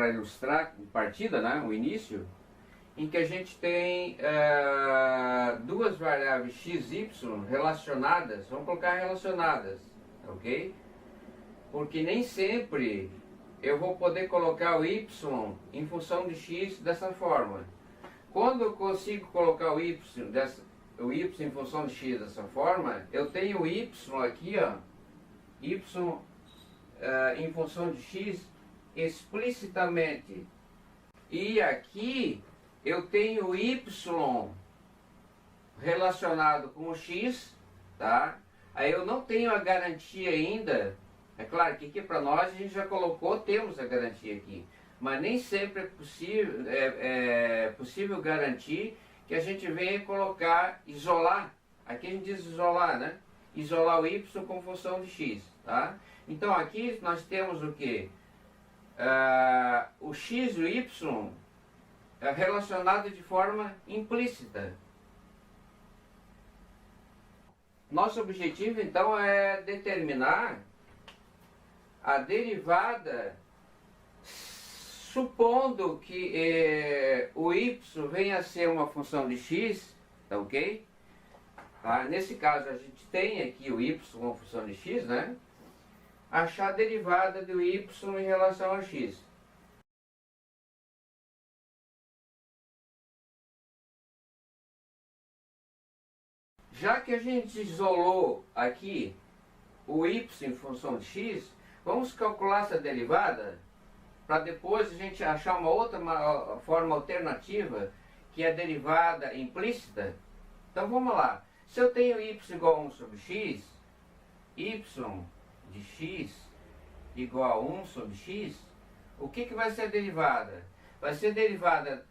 para ilustrar partida, né, o início, em que a gente tem duas variáveis x e y relacionadas, vamos colocar relacionadas, ok? Porque nem sempre eu vou poder colocar o y em função de x dessa forma. Quando eu consigo colocar o y em função de x dessa forma, eu tenho o y aqui, ó, y em função de x explicitamente. E aqui eu tenho y relacionado com o x, tá? Aí eu não tenho a garantia ainda. É claro que aqui para nós a gente já colocou, temos a garantia aqui. Mas nem sempre é possível garantir que a gente venha colocar, isolar. Aqui a gente diz isolar, né? Isolar o y como função de x, tá? Então aqui nós temos o que? O x e o y relacionado de forma implícita. Nosso objetivo então é determinar a derivada supondo que o y venha a ser uma função de x, tá ok? Tá? Nesse caso a gente tem aqui o y uma função de x, né? Achar a derivada do y em relação a x. Já que a gente isolou aqui o y em função de x, vamos calcular essa derivada para depois a gente achar uma outra forma alternativa, que é a derivada implícita. Então vamos lá. Se eu tenho y igual a 1 sobre x, y de x igual a 1 sobre x, o que vai ser a derivada? Vai ser a derivada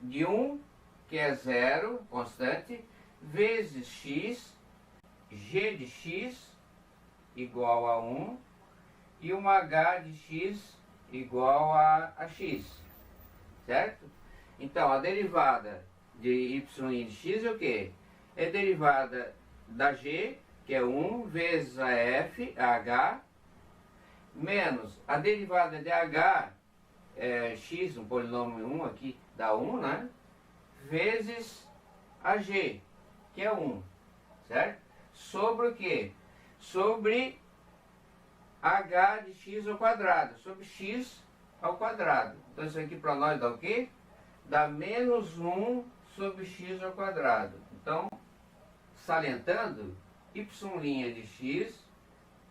de 1, que é 0, constante, vezes x, g de x igual a 1, e uma h de x igual a x, certo? Então, a derivada de y e de x é o quê? É a derivada da g, que é 1, vezes a f, a h, menos a derivada de h, x, um polinômio 1 aqui, dá 1, né? Vezes a g, que é 1, certo? Sobre o quê? Sobre h de x ao quadrado, sobre x ao quadrado. Então isso aqui para nós dá o quê? Dá menos 1 sobre x ao quadrado. Então, salientando, y' de x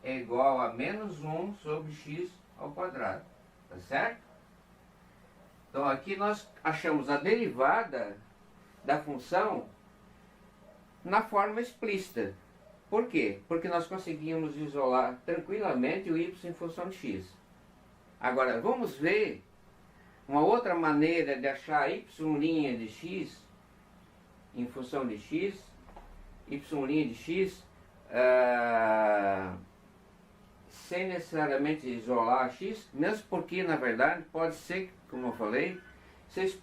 é igual a menos 1 sobre x ao quadrado. Tá certo? Então aqui nós achamos a derivada da função na forma explícita. Por quê? Porque nós conseguimos isolar tranquilamente o y em função de x. Agora, vamos ver uma outra maneira de achar y' de x em função de x, y' de x, sem necessariamente isolar x, mesmo porque, na verdade, pode ser, como eu falei, vocês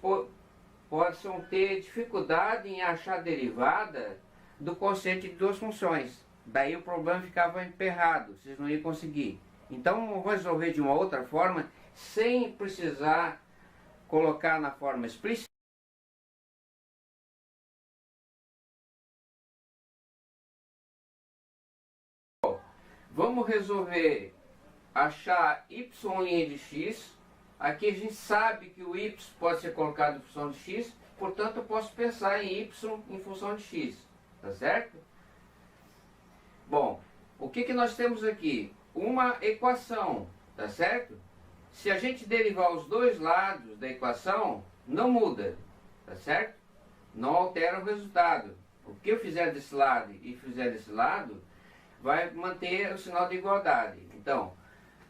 possam ter dificuldade em achar a derivada do conceito de duas funções. Daí o problema ficava emperrado, vocês não iam conseguir. Então vamos resolver de uma outra forma, sem precisar colocar na forma explícita. Vamos resolver achar y' de x. Aqui a gente sabe que o y pode ser colocado em função de x, portanto eu posso pensar em y em função de x. Tá certo? Bom, o que nós temos aqui? Uma equação, tá certo? Se a gente derivar os dois lados da equação, não muda, tá certo? Não altera o resultado. O que eu fizer desse lado e fizer desse lado, vai manter o sinal de igualdade. Então,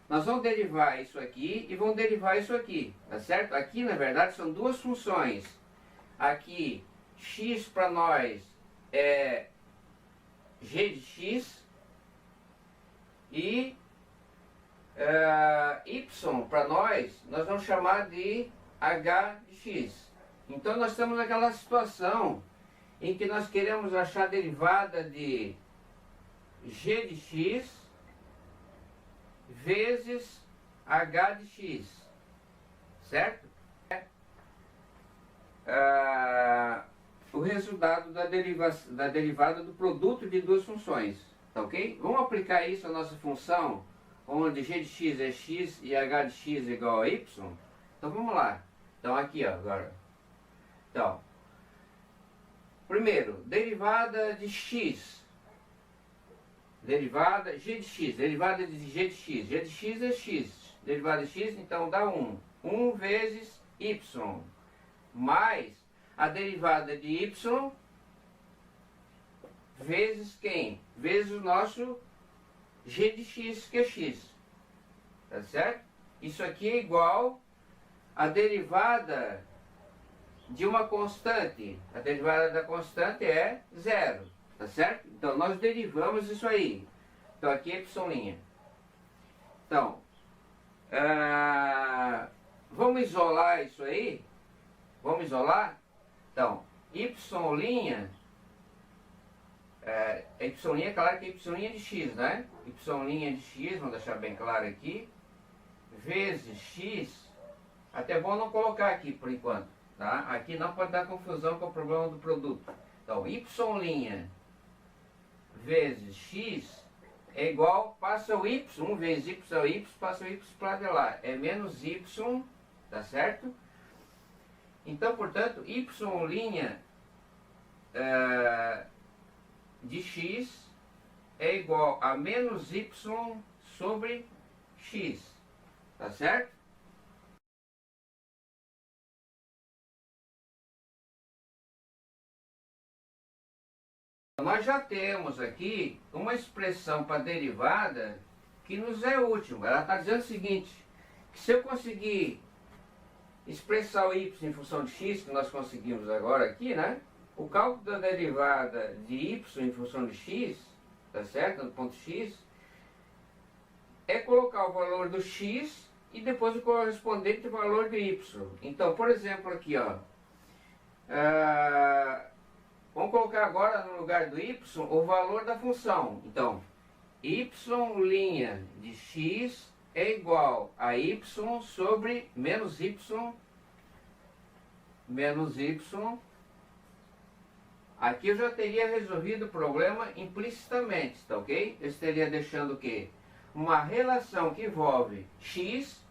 nós vamos derivar isso aqui e vamos derivar isso aqui, tá certo? Aqui, na verdade, são duas funções. Aqui, x para nós é g de x e y para nós vamos chamar de h de x. Então nós estamos naquela situação em que nós queremos achar a derivada de g de x vezes h de x, certo? O resultado da derivada do produto de duas funções, tá ok? Vamos aplicar isso à nossa função, onde g de x é x e h de x é igual a y? Então vamos lá. Então aqui, ó, agora. Então, primeiro, derivada de x. Derivada g de x, derivada de g de x. G de x é x. Derivada de x, então dá 1. 1 vezes y. Mais a derivada de y vezes quem? Vezes o nosso g de x, que é x. Tá certo? Isso aqui é igual a derivada de uma constante. A derivada da constante é 0. Tá certo? Então nós derivamos isso aí. Então aqui é y'. Então, vamos isolar isso aí? Vamos isolar? Então, y', y', é claro que y' de x, né? Y' de x, vamos deixar bem claro aqui, vezes x, até é bom não colocar aqui por enquanto, tá? Aqui não pode dar confusão com o problema do produto. Então, y' vezes x é igual, passa o y, 1 vezes y é o y, passa o y para de lá, é menos y, tá certo? Então, portanto, y' de x é igual a menos y sobre x, tá certo? Nós já temos aqui uma expressão para derivada que nos é útil. Ela está dizendo o seguinte, que se eu conseguir expressar o y em função de x, que nós conseguimos agora aqui, né? O cálculo da derivada de y em função de x, tá certo? No ponto x, é colocar o valor do x e depois o correspondente valor do y. Então, por exemplo, aqui, ó, vamos colocar agora no lugar do y o valor da função. Então, y' de x é igual a y sobre menos y Aqui eu já teria resolvido o problema implicitamente, tá ok? Eu estaria deixando o quê? Uma relação que envolve x,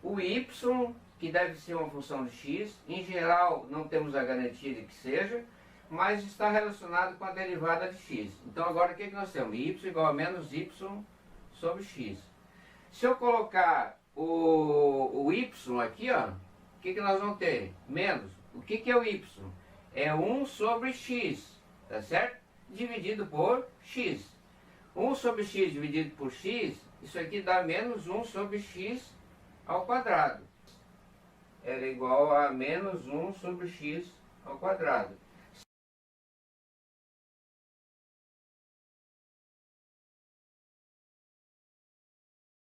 o y, que deve ser uma função de x, em geral não temos a garantia de que seja, mas está relacionado com a derivada de x. Então agora o que nós temos? Y igual a menos y sobre x. Se eu colocar o y aqui, ó, o que nós vamos ter? Menos. O que é o y? É 1 sobre x, tá certo? Dividido por x. 1 sobre x dividido por x, isso aqui dá menos 1 sobre x ao quadrado. Era igual a menos 1 sobre x ao quadrado.